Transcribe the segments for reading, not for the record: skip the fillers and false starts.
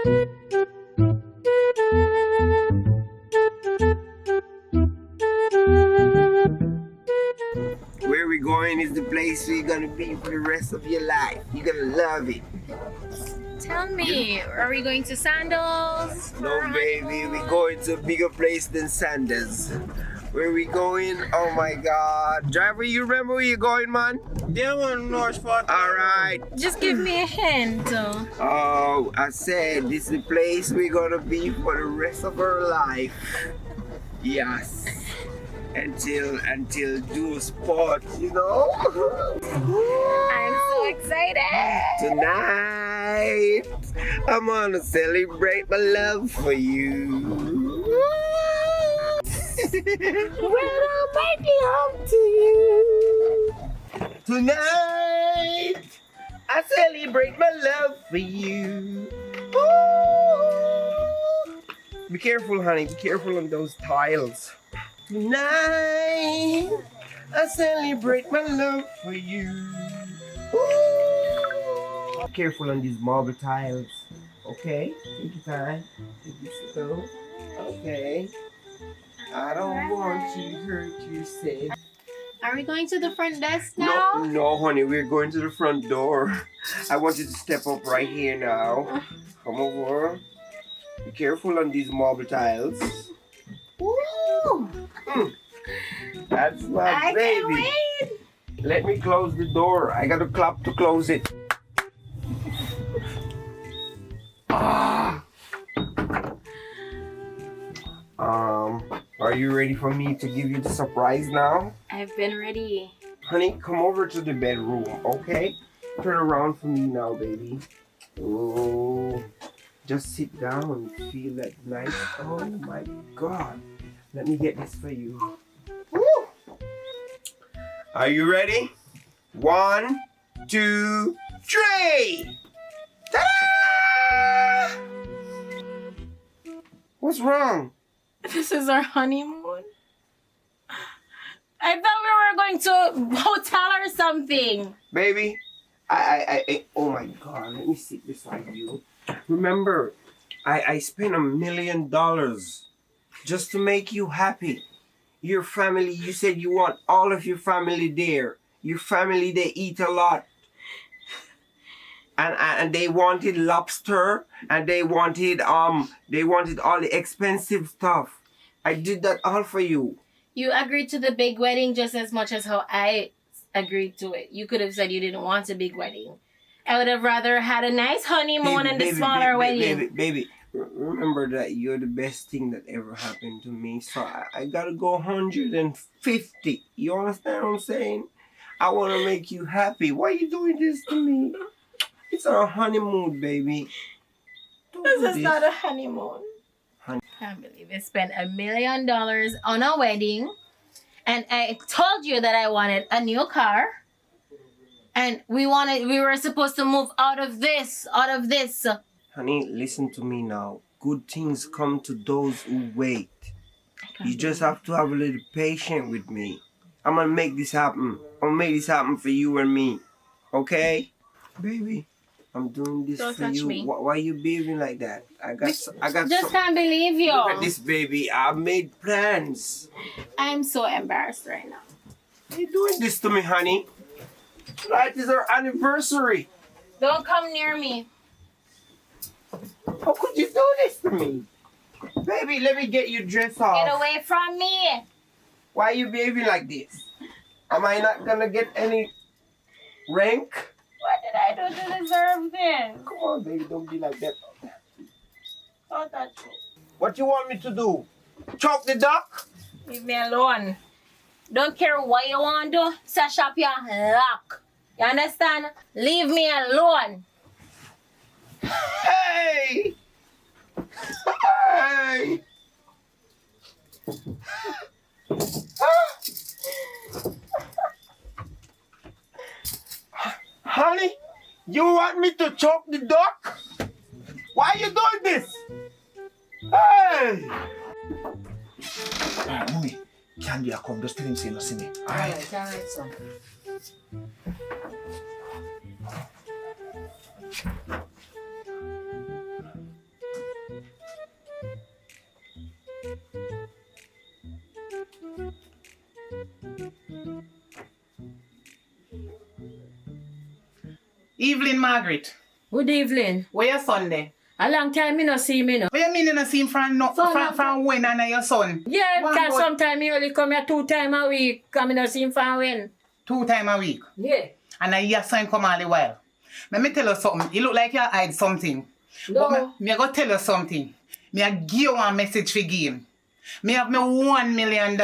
Where we going is the place where you're gonna be for the rest of your life. You're gonna love it. Tell me, are we going to Sandals? No, baby, we're going to a bigger place than Sanders. Where we going? Oh my God. Driver, you remember where you're going, man? Yeah, man, North Spot. Alright. Just give me a hint. Oh, I said this is the place we're gonna be for the rest of our life. Yes. Until do sport, you know? I'm so excited. Tonight, I'm gonna celebrate my love for you. When I'm making home to you. Tonight, I celebrate my love for you. Ooh. Be careful, honey. Be careful on those tiles. Tonight, I celebrate my love for you. Ooh. Careful on these marble tiles. Okay, take your time. Take this slow. Okay. I don't want you to hurt yourself. Are we going to the front desk now? No, honey, we're going to the front door. I want you to step up right here now. Come over. Be careful on these marble tiles. Woo! That's my baby. Can't wait. Let me close the door. I got to clap to close it. Are you ready for me to give you the surprise now? I've been ready. Honey, come over to the bedroom, okay? Turn around for me now, baby. Oh, just sit down and feel that nice. Oh my God. Let me get this for you. Woo! Are you ready? 1, 2, 3! Ta-da! What's wrong? This is our honeymoon. I thought we were going to hotel or something. Baby, oh my God, let me sit beside you. Remember, I spent $1 million just to make you happy. Your family, you said you want all of your family there. Your family, they eat a lot. And they wanted lobster, and they wanted all the expensive stuff. I did that all for you. You agreed to the big wedding just as much as how I agreed to it. You could have said you didn't want a big wedding. I would have rather had a nice honeymoon and the smaller wedding. Baby, remember that you're the best thing that ever happened to me. So I gotta go 150. You understand what I'm saying? I want to make you happy. Why are you doing this to me? It's our honeymoon, baby. This is not a honeymoon. I can't believe I spent $1 million on a wedding, and I told you that I wanted a new car, and we were supposed to move out of this. Honey, listen to me now. Good things come to those who wait. You just have to have a little patience with me. I'm gonna make this happen. I'm gonna make this happen for you and me. Okay? Baby, I'm doing this Don't for touch you. me. Why are you behaving like that? I got Just can't believe you. Look at this, baby. I made plans. I'm so embarrassed right now. Why are you doing this to me, honey? Tonight is our anniversary. Don't come near me. How could you do this to me? Baby, let me get you dressed off. Get away from me. Why are you behaving like this? Am I not gonna get any rank? What did I do to deserve this? Come on, baby, don't be like that. Don't touch me. What you want me to do? Choke the duck? Leave me alone. Don't care what you want to do. Sash up your lock. You understand? Leave me alone. Hey! Hey! Honey, you want me to choke the duck? Why are you doing this? Hey! Alright, mommy. Candy, I come. Just tell him say no see me. Alright, son. Evelyn Margaret. Good evening. Where your son there? A long time me no see me no. What you mean you not see him from when and your son? Yeah, because sometimes he only come here 2 times a week. Come me no see him from when. 2 times a week? Yeah. And I hear son come all the while. Let me tell you something. You look like you hide something. No. But me go tell you something. Me give you one message for give him. Me have me $1 million.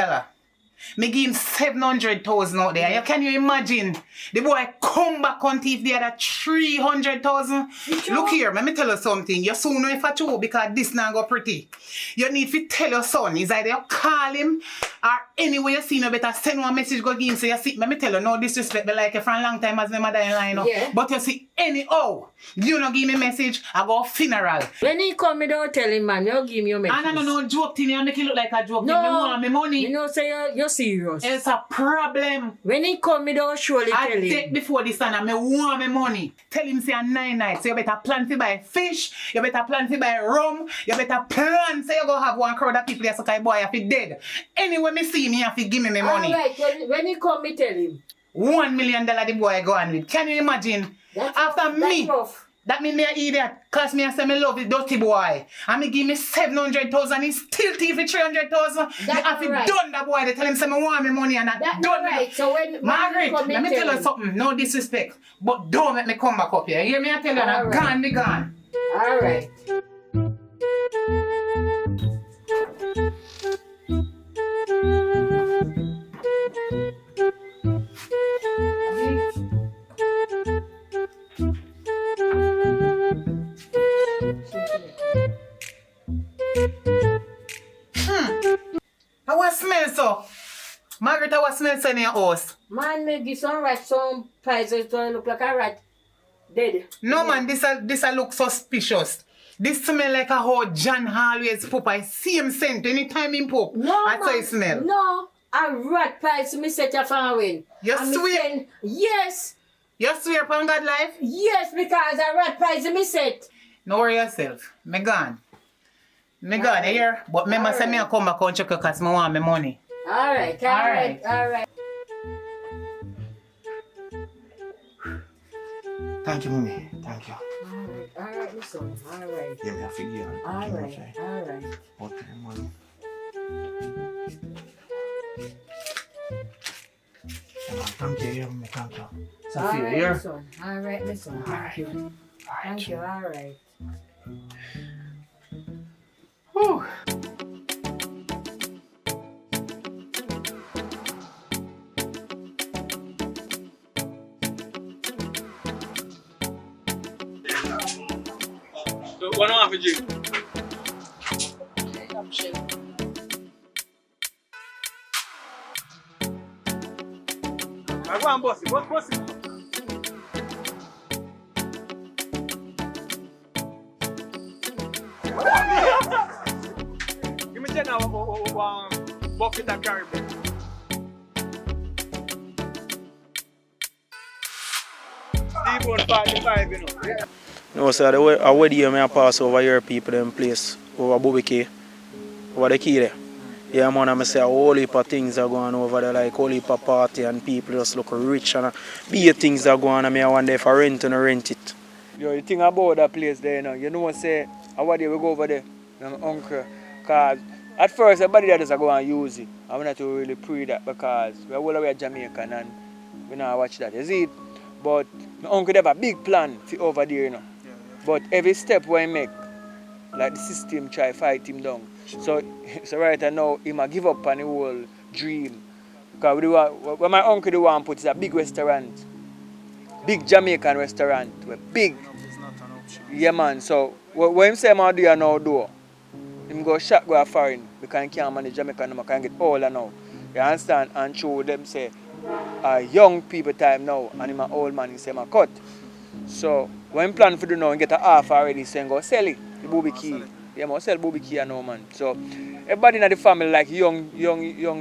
Me give him 700,000 out there. Can you imagine? The boy come back on thief the other 300,000. Look here, let me tell you something. You soon know if I true because this now go pretty. You need to tell your son. Is either you call him or anyway you see you better send one message go give him. So you see, let me tell you, no disrespect, but like for a long time as my mother in line. Yeah. But you see, anyhow, you no give me message, I go funeral. When he come, me don't tell him, man. You give me your message. And I no joke thing, you make it look like a joke. No. Me want me money. You know, say you're serious. It's a problem. When he come, me don't surely I tell him. take before this and I want me money. Tell him say a 9 nights. So you better plan to buy fish. You better plan to buy rum. You better plan so you go have one crowd of people that say boy if he dead. Anyway me see me have to give me my money. Alright, when he come, me tell him. $1 million the boy go on with. Can you imagine? That's After rough, me. that's rough. That mean me a idiot. Cause me I say me love the dirty boy. And me give me 700,000. He still thief me 300,000. They have to right. done that boy. They tell him say me want me money and I That's done not right. So when Margaret, he come, let me tell you him. something. No disrespect. But don't make me come back up here. Hear me I tell you All I'm right. gone, me gone. Alright. How what smell so? Margaret, how what smell so in your house? Man, me give some rat some pies to look like a rat. Dead. No man, this a look suspicious. This smell like a how John always poop. I see him scent anytime he poop. No, That's how it smell. No, a rat pies me set you from when. You And me swear? send- Yes. You swear upon God life? Yes, because a rat pies me set. No worry yourself. Me gone. Me gone, you hear? But remember say me I come back and check you because me want my money. Alright, Alright. alright. Thank you, mommy. Thank you. Alright, my son. Alright. Yeah, me I forgive you. Alright. Okay, money. Thank you, yeah, me thank you. Sophia, Alright, here. my son. Alright, my son. Thank you. Thank you, alright. Whew. What on for you? I go and boss it. Boss it. Give me 10 now. Bucket and carry me. Deep on 45, you know. No, sir, a wedding year, I pass over your people in place, over Bobby Key, over the key there. Yeah, man, I say a whole heap of things are going over there, like a whole heap of party and people just look rich and be things are going on, and I wonder if I rent and rent it. Yo, the thing about that place there, you know, say, our day we go over there, my uncle, because at first everybody there just go and use it. I'm not to really pray that because we're all the way Jamaican and we not watch that, you see it? But my uncle have a big plan for over there, you know. But every step we make, like the system try fight him down. So right now, he might give up on the whole dream. Because when my uncle do want to put is a big restaurant. Big Jamaican restaurant. Big. Yeah, man. So what him say I'm do now do, him go shop go foreign because he can't manage Jamaican no can get older now. You understand? And show them say young people time now and him an old man he say my cut. So when plan for do now and get a half already, so go sell it, the Bobby Key. Yeah, must sell Bobby Key now, man. So everybody in the family like young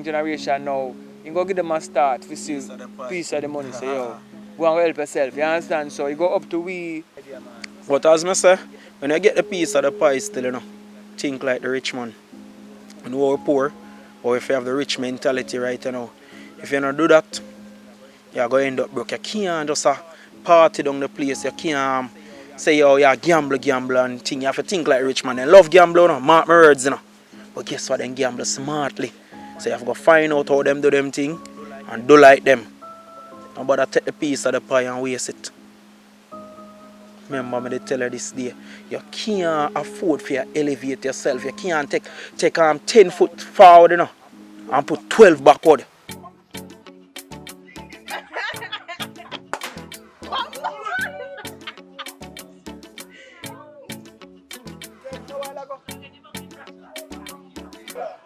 generation now, you go give them a start to see piece of the money. So yo, go and help yourself. You understand? So you go up to we. But as I say, when you get the piece of the pie still, you know, think like the rich man. When you are poor, or if you have the rich mentality right you know, if you don't do that, you're going to end up broke. You can't just party down the place. You can't say, oh, you gamble and thing. You have to think like rich man. They love gamble, you know? Mark my words, you know. But guess what? They gamble smartly. So you have to go find out how them do them thing and do like them. Nobody take the piece of the pie and waste it. Remember me they tell her this day, you can't afford for you to elevate yourself. You can't take 10 foot forward, you know, and put 12 backward.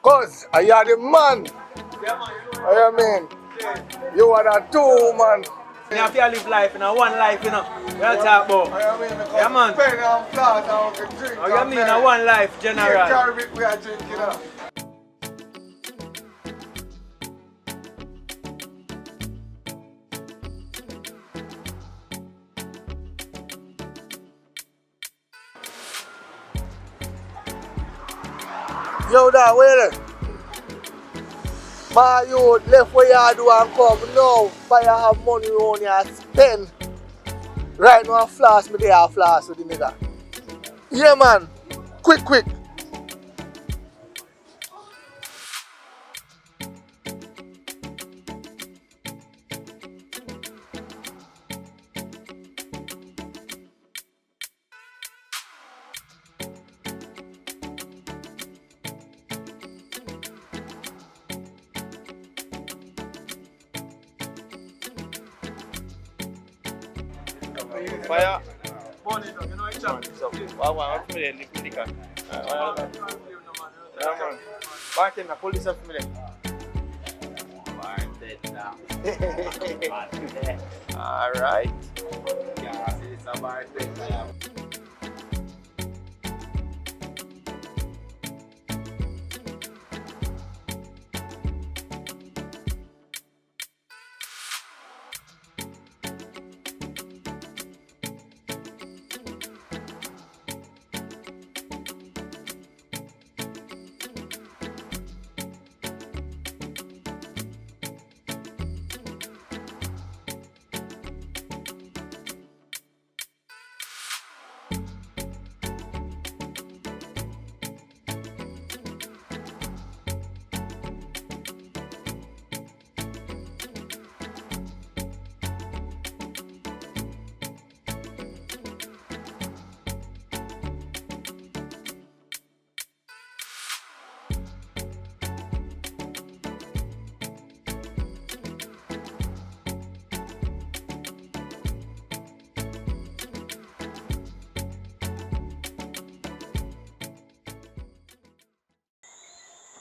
Cause I are the man. I mean, you are the two man. You have to live life, you know, one life, you know. We'll talk about. I mean, because Yeah, man. pen and flat and we can drink. Oh, you mean a one life, general? Caribbean we are drinking up. Yo, that way there. My youth left where you do and come now. Fire have money on you spend. Right now, I flash me there, I flash with the nigga. Yeah, man. Quick. Fire. Money, you know, it's up. Wow, I'm feeling the liquor. Yeah, man. Bartender, pull this up for me then. Bartender. Alright. Yeah, it's a bartender.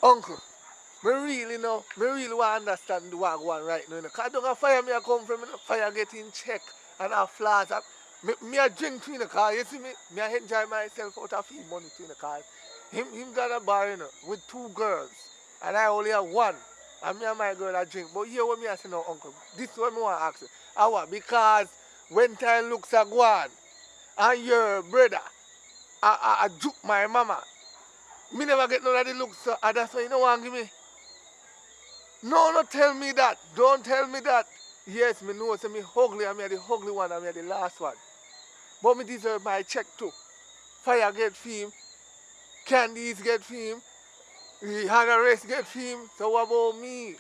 Uncle, me really want to understand the what go on right now. Because I don't have fire me I come from, fire get in check and a flash. Me a drink to in the car, you see me? Me I enjoy myself out of feed money to in the car. Him got a bar, you know, with 2 girls. And I only have 1. And me and my girl I drink. But here what me I say now, uncle, this is what me want to ask you. How? Because when time looks are gone, and your brother, I juke my mama. Me never get none of the looks, so that's why you don't want to give me. No, tell me that. Don't tell me that. Yes, me know, say me ugly, and me are the ugly one, and me are the last one. But me deserve my check too. Fire get fame, Candies get fame, Hannah Race get fame. So what about me?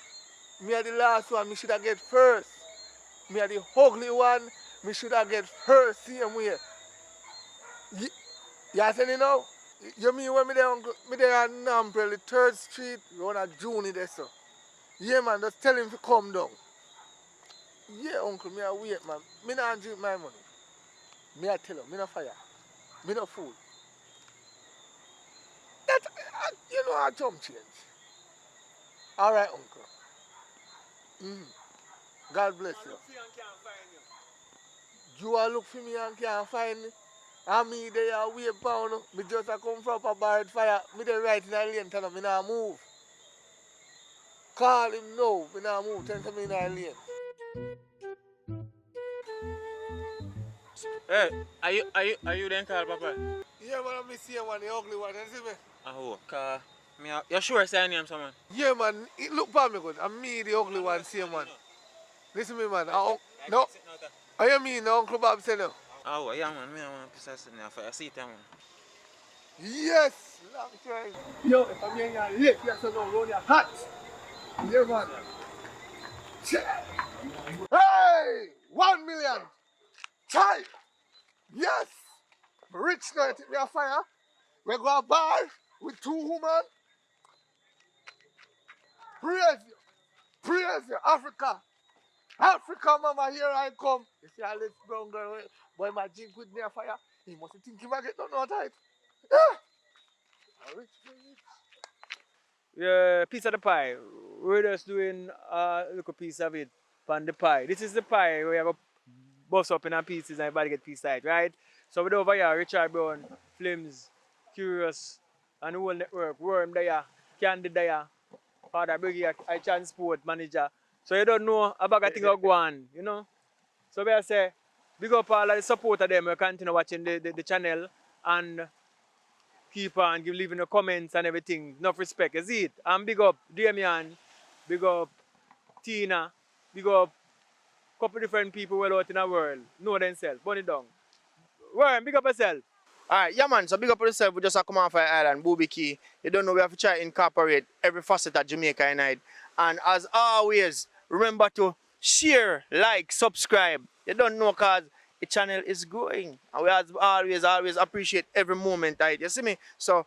Me are the last one, me should have get first. Me are the ugly one, me should have get first, same way. You see now? You mean when me there at Nampel, the 3rd Street, you want a June there, so. Yeah, man, just tell him to come down. Yeah, uncle, me a wait, man. Me not drink my money. Me a tell you, me no fire. Me no fool. That, you know, I jump change. All right, uncle. God bless you. You a look for me and can't find me. And me there a wait pound. Me just a come from a bar fire. Me there right in the lane, tell him me not move. Call him now, me not move, tell him me in the lane. Hey, are you then call Papa? Yeah, man, I see one, the ugly one, you see me? Oh, car. You sure say name someone? Yeah, man, it look for me good. And me, the ugly one, same man. Listen to me, man. No, How you mean, Uncle Bob said no? Oh, yeah, man. Me, I want to piece of something for a seat, man. Yes! Long time. Yo, if I'm in your lip, you have to go round your hat. Yeah, man. Hey! 1 million! Chai! Yes! Rich now, you take me a fire. We go a bar with 2 women. Praise you! Praise you, Africa! Africa, mama, here I come. You see a little brown girl, boy, my drink with me a fire. He must think he might get done all tight. Yeah! Rich, rich. Yeah, piece of the pie. We're just doing a little piece of it on the pie. This is the pie we have a bust up in a pieces and everybody get piece side, right? So we're over here, Richard Brown, Flims, Curious, and the whole network, Worm there, Candy there, Father Briggy, I transport manager. So you don't know about a thing of go on, you know? So we say, big up all of the support of them, we continue watching the channel and keep on leaving the comments and everything. Enough respect, you see it? And big up Damian, big up Tina, big up couple different people well out in the world. Know themselves, burn it down. Worm, big up yourself. Alright, yeah man, so big up yourself. We just have come off an island, Booby Key. You don't know, we have to try to incorporate every facet of Jamaica United. And as always, remember to share, like, subscribe. You don't know because the channel is growing. And we always appreciate every moment of it. You see me? So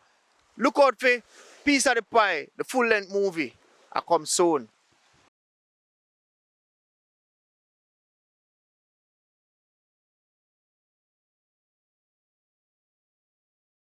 look out for Piece of the Pie, the full length movie. I come soon.